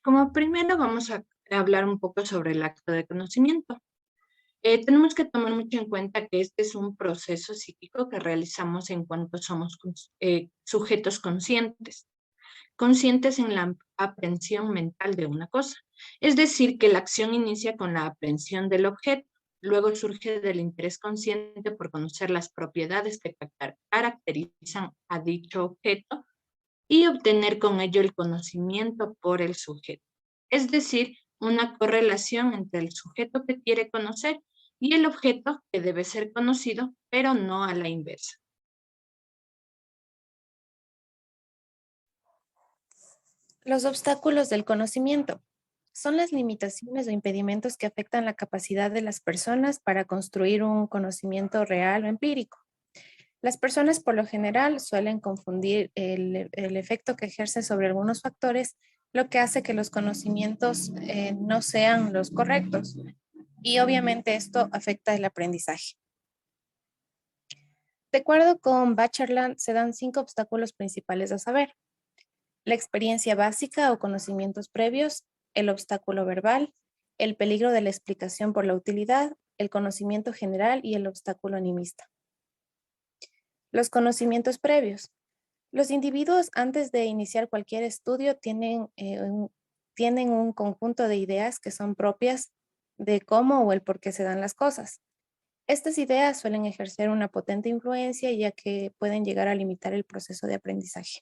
Como primero vamos a hablar un poco sobre el acto de conocimiento. Tenemos que tomar mucho en cuenta que este es un proceso psíquico que realizamos en cuanto somos sujetos conscientes, conscientes en la aprehensión mental de una cosa. Es decir, que la acción inicia con la aprehensión del objeto, luego surge del interés consciente por conocer las propiedades que caracterizan a dicho objeto y obtener con ello el conocimiento por el sujeto. Es decir, una correlación entre el sujeto que quiere conocer y el objeto que debe ser conocido, pero no a la inversa. Los obstáculos del conocimiento son las limitaciones o impedimentos que afectan la capacidad de las personas para construir un conocimiento real o empírico. Las personas por lo general suelen confundir el efecto que ejerce sobre algunos factores, lo que hace que los conocimientos no sean los correctos. Y obviamente esto afecta el aprendizaje. De acuerdo con Bacherland, se dan 5 obstáculos principales a saber: la experiencia básica o conocimientos previos, el obstáculo verbal, el peligro de la explicación por la utilidad, el conocimiento general y el obstáculo animista. Los conocimientos previos. Los individuos antes de iniciar cualquier estudio tienen un conjunto de ideas que son propias de cómo o el por qué se dan las cosas. Estas ideas suelen ejercer una potente influencia ya que pueden llegar a limitar el proceso de aprendizaje.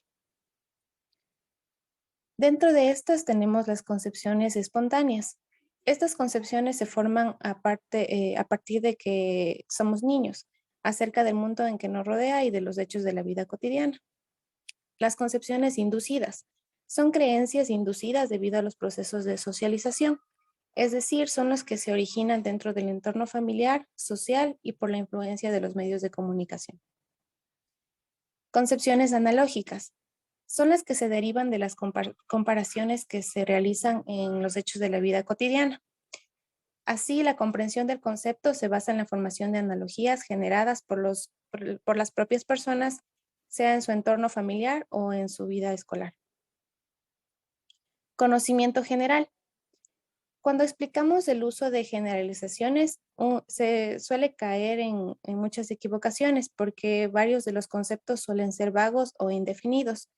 Dentro de estas tenemos las concepciones espontáneas. Estas concepciones se forman a partir de que somos niños, acerca del mundo en que nos rodea y de los hechos de la vida cotidiana. Las concepciones inducidas son creencias inducidas debido a los procesos de socialización, es decir, son los que se originan dentro del entorno familiar, social y por la influencia de los medios de comunicación. Concepciones analógicas son las que se derivan de las comparaciones que se realizan en los hechos de la vida cotidiana. Así, la comprensión del concepto se basa en la formación de analogías generadas por las propias personas, sea en su entorno familiar o en su vida escolar. Conocimiento general. Cuando explicamos el uso de generalizaciones, se suele caer en muchas equivocaciones porque varios de los conceptos suelen ser vagos o indefinidos.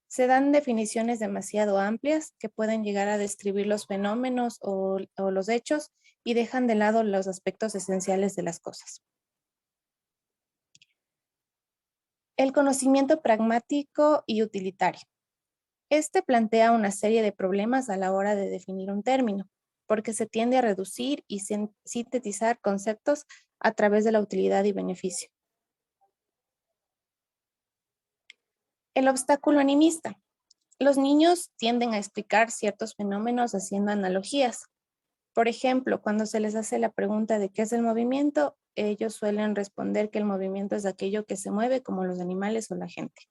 Se dan definiciones demasiado amplias que pueden llegar a describir los fenómenos o los hechos y dejan de lado los aspectos esenciales de las cosas. El conocimiento pragmático y utilitario. Este plantea una serie de problemas a la hora de definir un término, porque se tiende a reducir y sintetizar conceptos a través de la utilidad y beneficio. El obstáculo animista. Los niños tienden a explicar ciertos fenómenos haciendo analogías. Por ejemplo, cuando se les hace la pregunta de qué es el movimiento, ellos suelen responder que el movimiento es aquello que se mueve como los animales o la gente.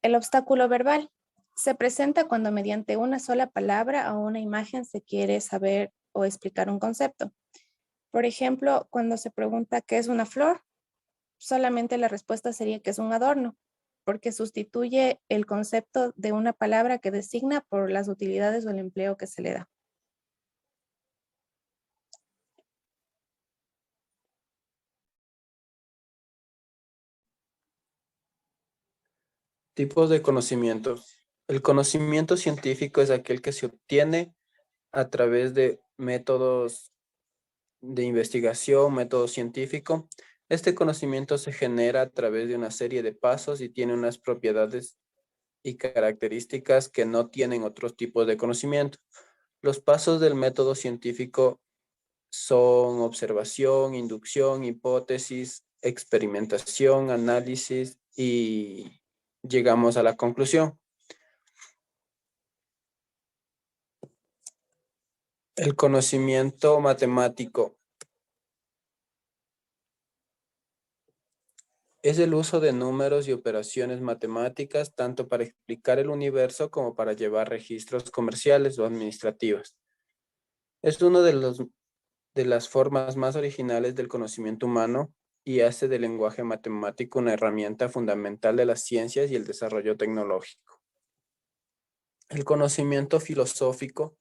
El obstáculo verbal se presenta cuando mediante una sola palabra o una imagen se quiere saber o explicar un concepto. Por ejemplo, cuando se pregunta qué es una flor, solamente la respuesta sería que es un adorno, porque sustituye el concepto de una palabra que designa por las utilidades o el empleo que se le da. Tipos de conocimiento. El conocimiento científico es aquel que se obtiene a través de métodos de investigación, método científico. Este conocimiento se genera a través de una serie de pasos y tiene unas propiedades y características que no tienen otros tipos de conocimiento. Los pasos del método científico son observación, inducción, hipótesis, experimentación, análisis y llegamos a la conclusión. El conocimiento matemático es el uso de números y operaciones matemáticas tanto para explicar el universo como para llevar registros comerciales o administrativos. Es uno de las formas más originales del conocimiento humano y hace del lenguaje matemático una herramienta fundamental de las ciencias y el desarrollo tecnológico. El conocimiento filosófico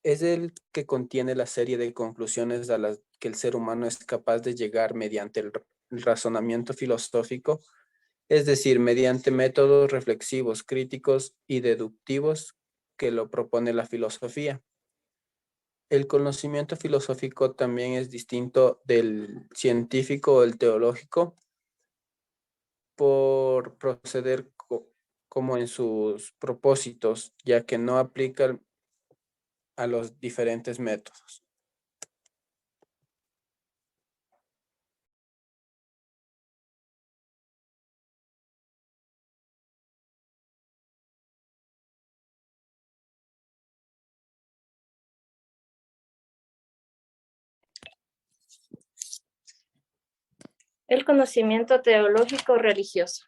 es el que contiene la serie de conclusiones a las que el ser humano es capaz de llegar mediante el razonamiento filosófico, es decir, mediante métodos reflexivos, críticos y deductivos que lo propone la filosofía. El conocimiento filosófico también es distinto del científico o el teológico por proceder como en sus propósitos, ya que no aplica a los diferentes métodos. El conocimiento teológico religioso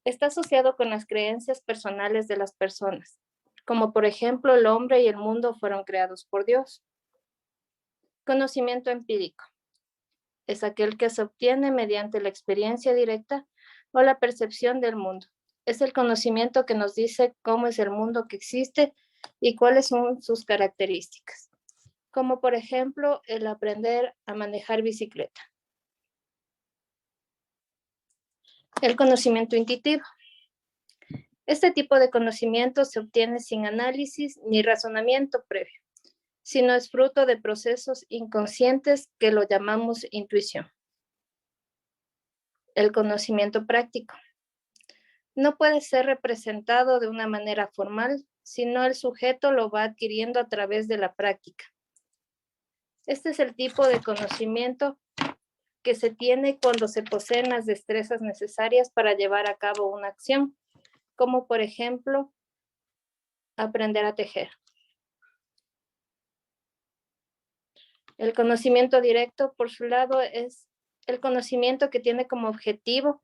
está asociado con las creencias personales de las personas, como por ejemplo el hombre y el mundo fueron creados por Dios. Conocimiento empírico es aquel que se obtiene mediante la experiencia directa o la percepción del mundo. Es el conocimiento que nos dice cómo es el mundo que existe y cuáles son sus características, como por ejemplo el aprender a manejar bicicleta. El conocimiento intuitivo. Este tipo de conocimiento se obtiene sin análisis ni razonamiento previo, sino es fruto de procesos inconscientes que lo llamamos intuición. El conocimiento práctico. No puede ser representado de una manera formal, sino el sujeto lo va adquiriendo a través de la práctica. Este es el tipo de conocimiento que se tiene cuando se poseen las destrezas necesarias para llevar a cabo una acción, como por ejemplo, aprender a tejer. El conocimiento directo, por su lado, es el conocimiento que tiene como objetivo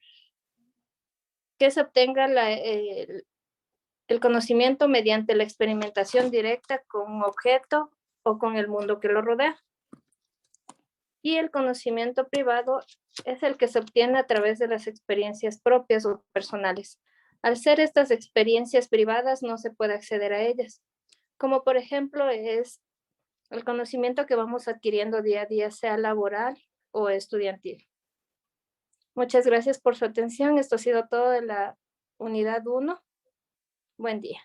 que se obtenga el conocimiento mediante la experimentación directa con un objeto o con el mundo que lo rodea. Y el conocimiento privado es el que se obtiene a través de las experiencias propias o personales. Al ser estas experiencias privadas, no se puede acceder a ellas, como por ejemplo es el conocimiento que vamos adquiriendo día a día, sea laboral o estudiantil. Muchas gracias por su atención. Esto ha sido todo de la unidad 1. Buen día.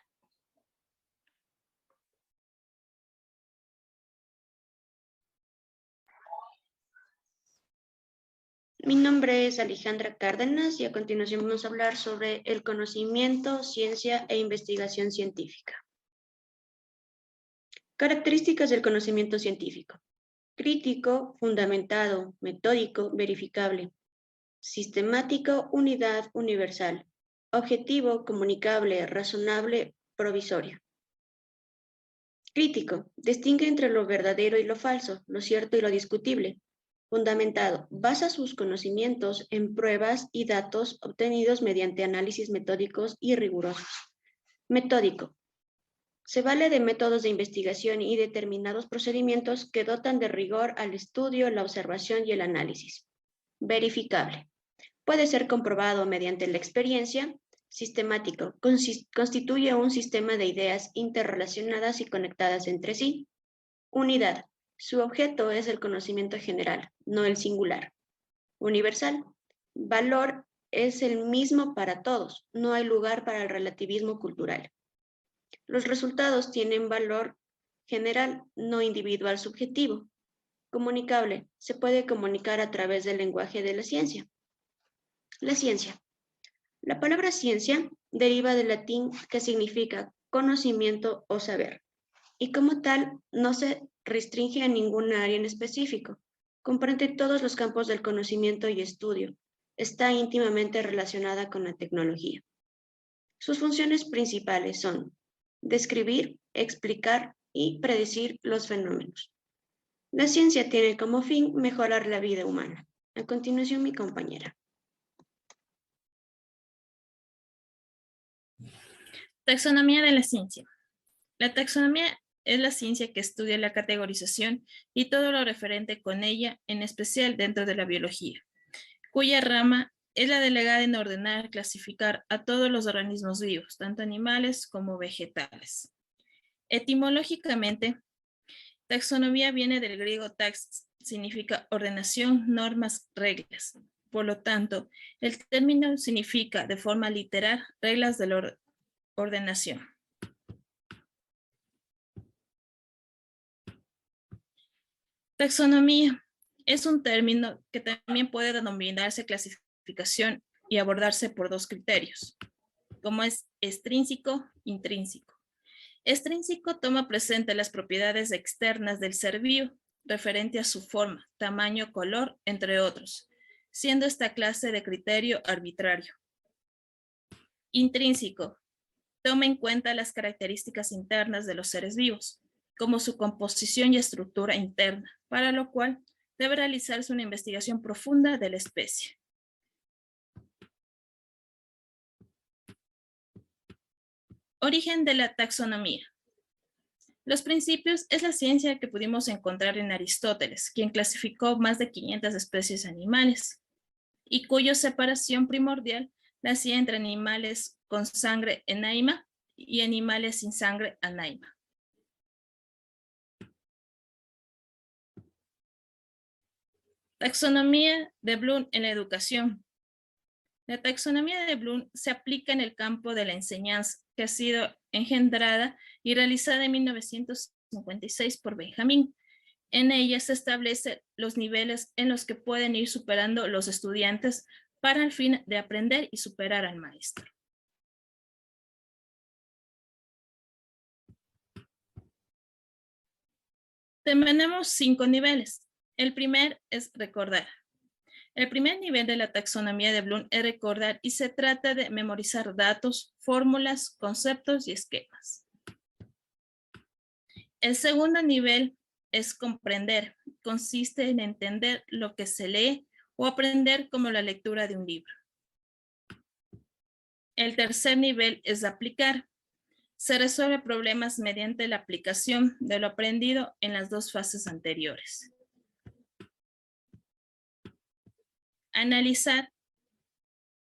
Mi nombre es Alejandra Cárdenas y a continuación vamos a hablar sobre el conocimiento, ciencia e investigación científica. Características del conocimiento científico. Crítico, fundamentado, metódico, verificable. Sistemático, unidad, universal. Objetivo, comunicable, razonable, provisorio. Crítico, distingue entre lo verdadero y lo falso, lo cierto y lo discutible. Fundamentado, basa sus conocimientos en pruebas y datos obtenidos mediante análisis metódicos y rigurosos. Metódico, se vale de métodos de investigación y determinados procedimientos que dotan de rigor al estudio, la observación y el análisis. Verificable, puede ser comprobado mediante la experiencia. Sistemático, constituye un sistema de ideas interrelacionadas y conectadas entre sí. Unidad, su objeto es el conocimiento general, no el singular. Universal, valor es el mismo para todos, no hay lugar para el relativismo cultural. Los resultados tienen valor general, no individual subjetivo. Comunicable, se puede comunicar a través del lenguaje de la ciencia. La ciencia. La palabra ciencia deriva del latín que significa conocimiento o saber, y como tal no se restringe a ninguna área en específico. Comprende todos los campos del conocimiento y estudio. Está íntimamente relacionada con la tecnología. Sus funciones principales son describir, explicar y predecir los fenómenos. La ciencia tiene como fin mejorar la vida humana. A continuación, mi compañera. Taxonomía de la ciencia. La taxonomía es la ciencia que estudia la categorización y todo lo referente con ella, en especial dentro de la biología, cuya rama es la delegada en ordenar, clasificar a todos los organismos vivos, tanto animales como vegetales. Etimológicamente, taxonomía viene del griego tax, significa ordenación, normas, reglas. Por lo tanto, el término significa de forma literal reglas de la ordenación. Taxonomía es un término que también puede denominarse clasificación y abordarse por dos criterios, como es extrínseco, intrínseco. Extrínseco toma presente las propiedades externas del ser vivo, referente a su forma, tamaño, color, entre otros, siendo esta clase de criterio arbitrario. Intrínseco toma en cuenta las características internas de los seres vivos, como su composición y estructura interna, para lo cual debe realizarse una investigación profunda de la especie. Origen de la taxonomía. Los principios es la ciencia que pudimos encontrar en Aristóteles, quien clasificó más de 500 especies animales, y cuya separación primordial la hacía entre animales con sangre enaima y animales sin sangre anaima. Taxonomía de Bloom en la educación. La taxonomía de Bloom se aplica en el campo de la enseñanza, que ha sido engendrada y realizada en 1956 por Benjamín. En ella se establecen los niveles en los que pueden ir superando los estudiantes para el fin de aprender y superar al maestro. Tenemos 5 niveles. El primer es recordar. El primer nivel de la taxonomía de Bloom es recordar y se trata de memorizar datos, fórmulas, conceptos y esquemas. El segundo nivel es comprender. Consiste en entender lo que se lee o aprender como la lectura de un libro. El tercer nivel es aplicar. Se resuelve problemas mediante la aplicación de lo aprendido en las dos fases anteriores. Analizar.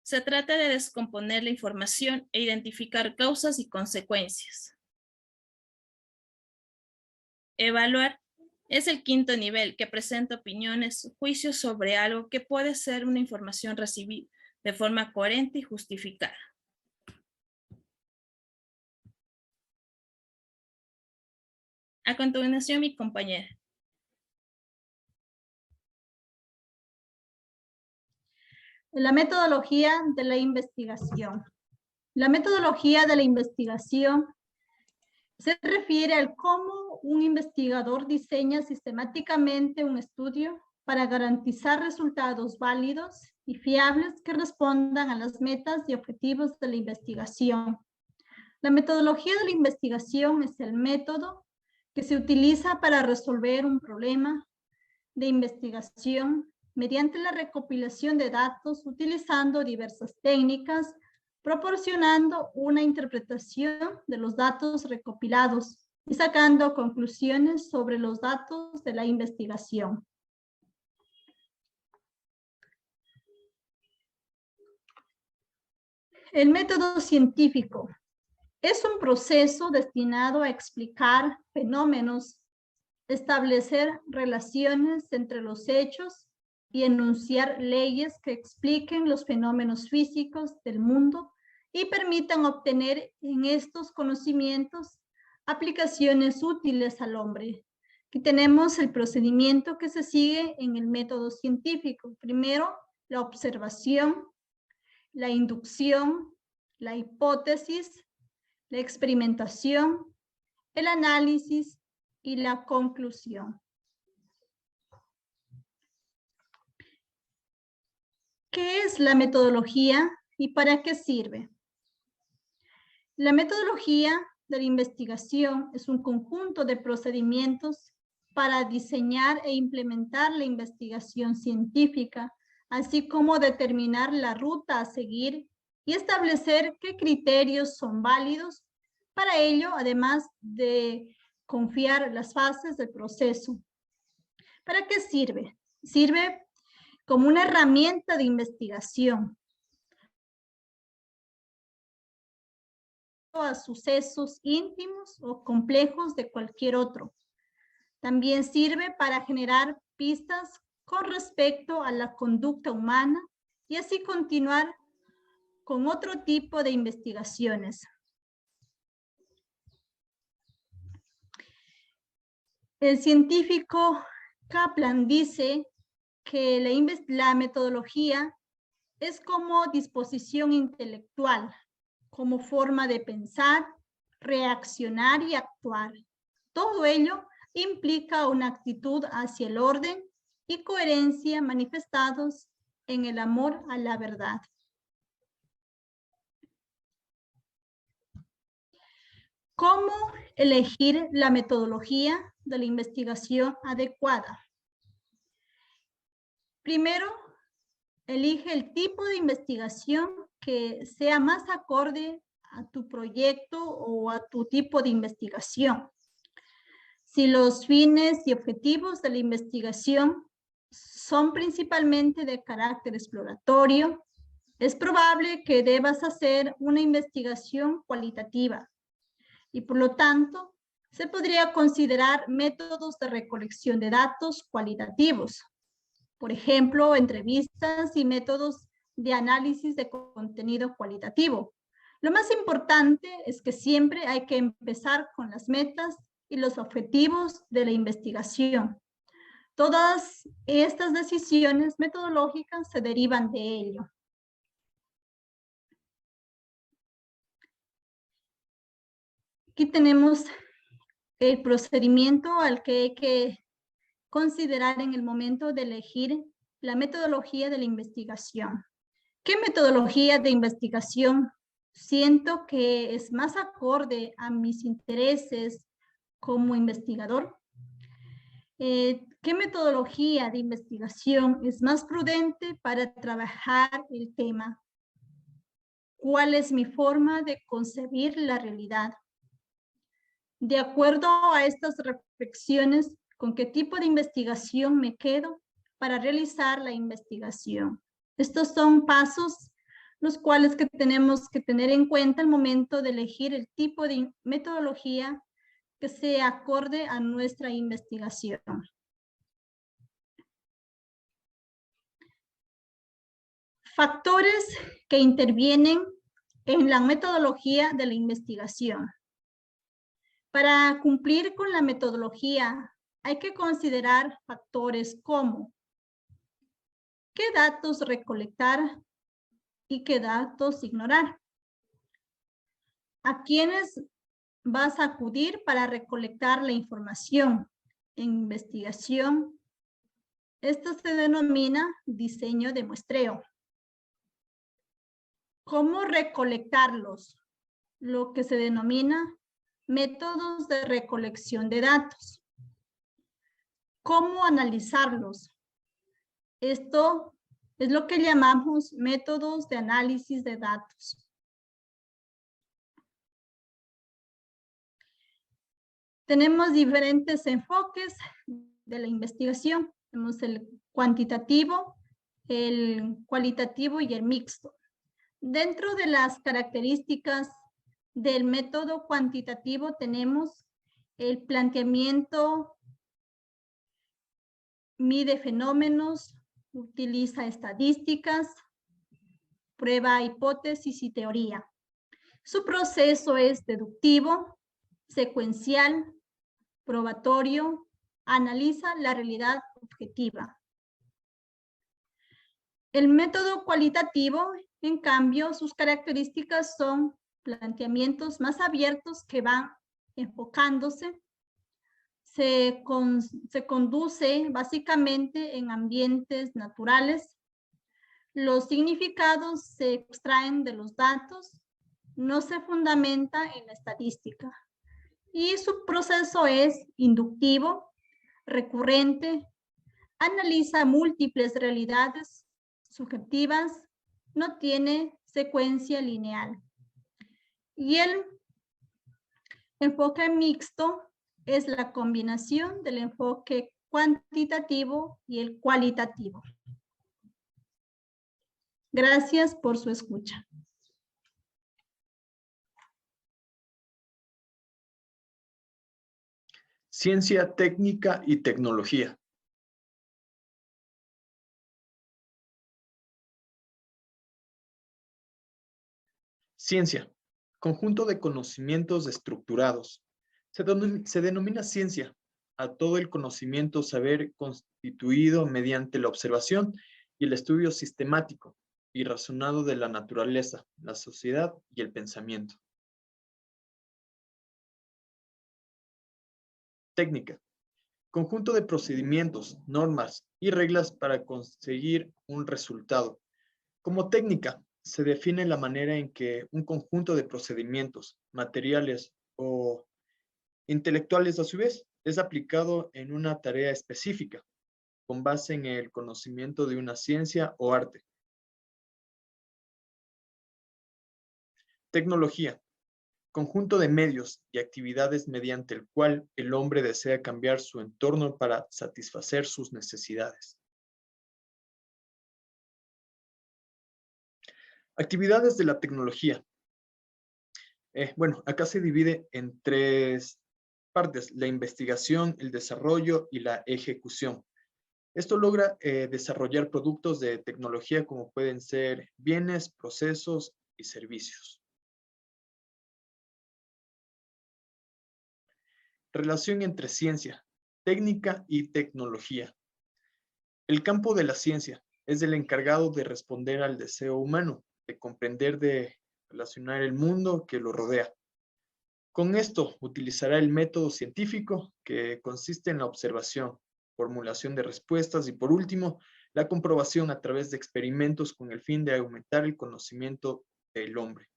Se trata de descomponer la información e identificar causas y consecuencias. Evaluar es el quinto nivel, que presenta opiniones, juicios sobre algo que puede ser una información recibida de forma coherente y justificada. A continuación, mi compañera. La metodología de la investigación. La metodología de la investigación se refiere al cómo un investigador diseña sistemáticamente un estudio para garantizar resultados válidos y fiables que respondan a las metas y objetivos de la investigación. La metodología de la investigación es el método que se utiliza para resolver un problema de investigación mediante la recopilación de datos utilizando diversas técnicas, proporcionando una interpretación de los datos recopilados y sacando conclusiones sobre los datos de la investigación. El método científico es un proceso destinado a explicar fenómenos, establecer relaciones entre los hechos y enunciar leyes que expliquen los fenómenos físicos del mundo y permitan obtener en estos conocimientos aplicaciones útiles al hombre. Aquí tenemos el procedimiento que se sigue en el método científico. Primero, la observación, la inducción, la hipótesis, la experimentación, el análisis y la conclusión. ¿Qué es la metodología y para qué sirve? La metodología de la investigación es un conjunto de procedimientos para diseñar e implementar la investigación científica, así como determinar la ruta a seguir y establecer qué criterios son válidos. Para ello, además de confiar las fases del proceso. ¿Para qué sirve? Sirve como una herramienta de investigación a sucesos íntimos o complejos de cualquier otro. También sirve para generar pistas con respecto a la conducta humana y así continuar con otro tipo de investigaciones. El científico Kaplan dice que la metodología es como disposición intelectual, como forma de pensar, reaccionar y actuar. Todo ello implica una actitud hacia el orden y coherencia manifestados en el amor a la verdad. ¿Cómo elegir la metodología de la investigación adecuada? Primero, elige el tipo de investigación que sea más acorde a tu proyecto o a tu tipo de investigación. Si los fines y objetivos de la investigación son principalmente de carácter exploratorio, es probable que debas hacer una investigación cualitativa y por lo tanto se podría considerar métodos de recolección de datos cualitativos. Por ejemplo, entrevistas y métodos de análisis de contenido cualitativo. Lo más importante es que siempre hay que empezar con las metas y los objetivos de la investigación. Todas estas decisiones metodológicas se derivan de ello. Aquí tenemos el procedimiento al que hay que considerar en el momento de elegir la metodología de la investigación. ¿Qué metodología de investigación siento que es más acorde a mis intereses como investigador? ¿Qué metodología de investigación es más prudente para trabajar el tema? ¿Cuál es mi forma de concebir la realidad? De acuerdo a estas reflexiones, ¿con qué tipo de investigación me quedo para realizar la investigación? Estos son pasos los cuales que tenemos que tener en cuenta al momento de elegir el tipo de metodología que sea acorde a nuestra investigación. Factores que intervienen en la metodología de la investigación. Para cumplir con la metodología hay que considerar factores como qué datos recolectar y qué datos ignorar. ¿A quiénes vas a acudir para recolectar la información en investigación? Esto se denomina diseño de muestreo. ¿Cómo recolectarlos? Lo que se denomina métodos de recolección de datos. ¿Cómo analizarlos? Esto es lo que llamamos métodos de análisis de datos. Tenemos diferentes enfoques de la investigación. Tenemos el cuantitativo, el cualitativo y el mixto. Dentro de las características del método cuantitativo tenemos el planteamiento, mide fenómenos, utiliza estadísticas, prueba hipótesis y teoría. Su proceso es deductivo, secuencial, probatorio, analiza la realidad objetiva. El método cualitativo, en cambio, sus características son planteamientos más abiertos que van enfocándose. Se conduce básicamente en ambientes naturales. Los significados se extraen de los datos, no se fundamenta en la estadística. Y su proceso es inductivo, recurrente, analiza múltiples realidades subjetivas, no tiene secuencia lineal. Y el enfoque mixto es la combinación del enfoque cuantitativo y el cualitativo. Gracias por su escucha. Ciencia, técnica y tecnología. Ciencia, conjunto de conocimientos estructurados. Se denomina ciencia a todo el conocimiento saber constituido mediante la observación y el estudio sistemático y razonado de la naturaleza, la sociedad y el pensamiento. Técnica, conjunto de procedimientos, normas y reglas para conseguir un resultado. Como técnica, se define la manera en que un conjunto de procedimientos, materiales o intelectuales a su vez es aplicado en una tarea específica, con base en el conocimiento de una ciencia o arte. Tecnología, conjunto de medios y actividades mediante el cual el hombre desea cambiar su entorno para satisfacer sus necesidades. Actividades de la tecnología. Bueno, acá se divide en tres partes: la investigación, el desarrollo y la ejecución. Esto logra desarrollar productos de tecnología como pueden ser bienes, procesos y servicios. Relación entre ciencia, técnica y tecnología. El campo de la ciencia es el encargado de responder al deseo humano, de comprender, de relacionar el mundo que lo rodea. Con esto utilizará el método científico, que consiste en la observación, formulación de respuestas y, por último, la comprobación a través de experimentos con el fin de aumentar el conocimiento del hombre.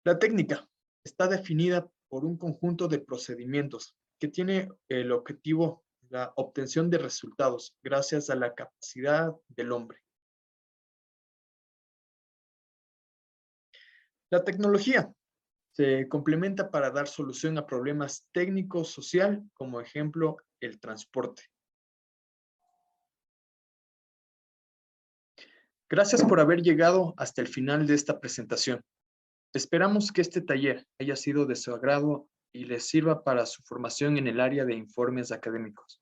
La técnica está definida por un conjunto de procedimientos que tiene el objetivo la obtención de resultados gracias a la capacidad del hombre. La tecnología se complementa para dar solución a problemas técnicos, social, como ejemplo, el transporte. Gracias por haber llegado hasta el final de esta presentación. Esperamos que este taller haya sido de su agrado y les sirva para su formación en el área de informes académicos.